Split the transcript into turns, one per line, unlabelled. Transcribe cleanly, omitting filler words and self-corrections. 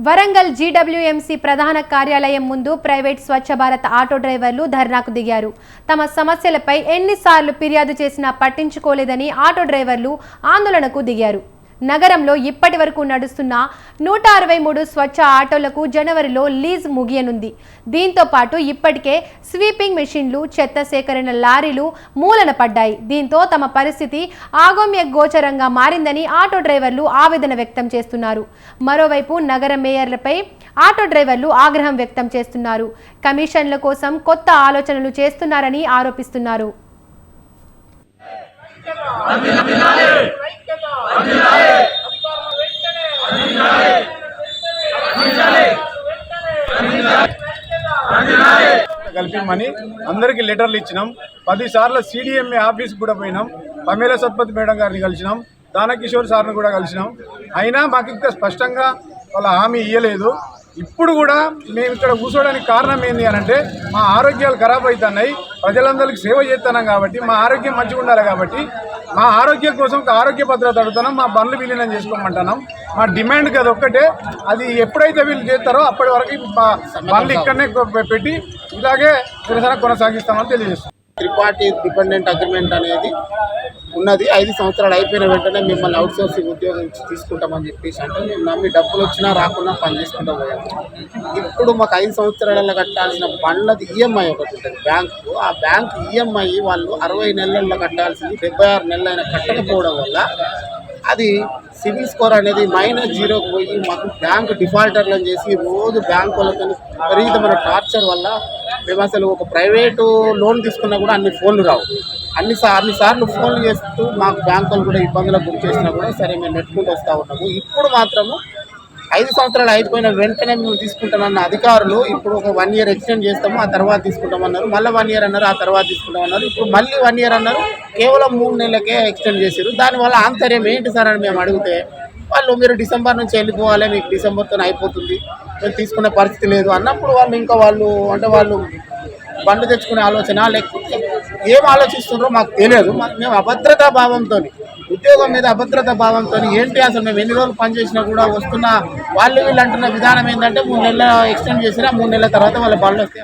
Warangal GWMC ప్రధాన కార్యాలయం ముందు ప్రైవేట్ స్వచ్ఛ భారత్ ఆటో డ్రైవర్లు ధర్నాకు దిగారు. తమ సమస్యలపై ఎన్నిసార్లు ఫిర్యాదు చేసినా పట్టించుకోలేదని ఆటో డ్రైవర్లు ఆందోళనకు దిగారు. నగరంలో ఇప్పటి వరకు నడుస్తున్న 163 స్వచ్ఛ ఆటోలకు జనవరిలో లీజ్ ముగియనుంది. దీంతో పాటు ఇప్పటికే స్వీపింగ్ మెషిన్లు, చెత్త సేకరణ లారీలు మూలన పడ్డాయి. దీంతో తమ పరిస్థితి ఆగమ్య గోచరంగా మారిందని ఆటో డ్రైవర్లు ఆవేదన వ్యక్తం చేస్తున్నారు. మరోవైపు నగర మేయర్లపై ఆటో డ్రైవర్లు ఆగ్రహం వ్యక్తం చేస్తున్నారు. కమిషన్ల కోసం కొత్త ఆలోచనలు చేస్తున్నారని ఆరోపిస్తున్నారు.
కల్పిమని అందరికీ లెటర్లు ఇచ్చినాం. 10 సార్లు CDMA ఆఫీస్ కూడా పోయినాం. పమేల సత్పతి మేడం గారిని కలిసినాం. దానకిషోర్ సార్ని కూడా కలిసినాం. అయినా మాకు ఇంకా స్పష్టంగా వాళ్ళ హామీ ఇవ్వలేదు. ఇప్పుడు కూడా మేము ఇక్కడ కూర్చోడానికి కారణం ఏంటి అని అంటే మా ఆరోగ్యాలు ఖరాబ్ అవుతున్నాయి. ప్రజలందరికీ సేవ చేస్తున్నాం కాబట్టి మా ఆరోగ్యం మంచిగా ఉండాలి కాబట్టి మా ఆరోగ్యం కోసం ఆరోగ్య భద్రత అడుగుతున్నాం. మా బండ్లు విలీనం చేసుకోమంటున్నాం. మా డిమాండ్ కదా ఒక్కటే, అది ఎప్పుడైతే వీళ్ళు చేస్తారో అప్పటి వరకు మా బండ్లు ఇక్కడనే పెట్టి ఇలాగే నిరసన కొనసాగిస్తామని తెలియజేస్తాం.
త్రిపార్టీ డిపెండెంట్ అగ్రిమెంట్ అనేది ఉన్నది. 5 సంవత్సరాలు అయిపోయిన వెంటనే మిమ్మల్ని అవుట్ సోర్సింగ్ ఉద్యోగం తీసుకుంటామని చెప్పేసి అంటే మేము నమ్మి డబ్బులు వచ్చినా రాకుండా పని చేసుకుంటూ పోయాము. ఇప్పుడు మాకు 5 సంవత్సరాలలో కట్టాల్సిన బండ్లది EMI ఒకటి ఉంటుంది బ్యాంకు. ఆ బ్యాంక్ EMI వాళ్ళు 60 నెలల్లో కట్టాల్సింది 76 నెలలు అయినా కట్టకపోవడం వల్ల అది సివిల్ స్కోర్ అనేది -0కి పోయి మాకు బ్యాంకు డిఫాల్టర్లను చేసి రోజు బ్యాంకు వాళ్ళతో విపరీతమైన టార్చర్ వల్ల మేము అసలు ఒక ప్రైవేటు లోన్ తీసుకున్నా కూడా అన్ని ఫోన్లు రావు. అన్నిసార్లు ఫోన్లు చేస్తూ మాకు బ్యాంకులు కూడా ఇబ్బందులకు గురి చేసినా కూడా సరే మేము నెట్టుకుంటూ వస్తూ ఉన్నాము. ఇప్పుడు మాత్రము 5 సంవత్సరాలు అయిపోయిన వెంటనే మేము తీసుకుంటామన్న అధికారులు ఇప్పుడు ఒక 1 ఇయర్ ఎక్స్టెండ్ చేస్తాము, ఆ తర్వాత తీసుకుంటామన్నారు. మళ్ళీ 1 ఇయర్ అన్నారు, ఆ తర్వాత తీసుకుంటామన్నారు. ఇప్పుడు మళ్ళీ 1 ఇయర్ అన్నారు, కేవలం 3 నెలలకే ఎక్స్టెండ్ చేశారు. దానివల్ల ఆంతర్యం ఏంటి సార్ అని మేము అడిగితే వాళ్ళు మీరు డిసెంబర్ నుంచి వెళ్ళిపోవాలి, మీకు డిసెంబర్తో అయిపోతుంది, మేము తీసుకునే పరిస్థితి లేదు అన్నప్పుడు వాళ్ళు బండ్లు తెచ్చుకునే ఆలోచన లేకపోతే ఏం ఆలోచిస్తున్నారో మాకు తెలియదు. మేము అభద్రతా భావంతో ఉద్యోగం మీద అభద్రతా భావంతో ఏంటి అసలు మేము ఎన్ని రోజులు పనిచేసినా కూడా వస్తున్న వీళ్ళు అంటున్న విధానం ఏంటంటే 3 నెలలు ఎక్స్టెండ్ చేసినా 3 నెలల తర్వాత వాళ్ళ బండ్లు వస్తాయి.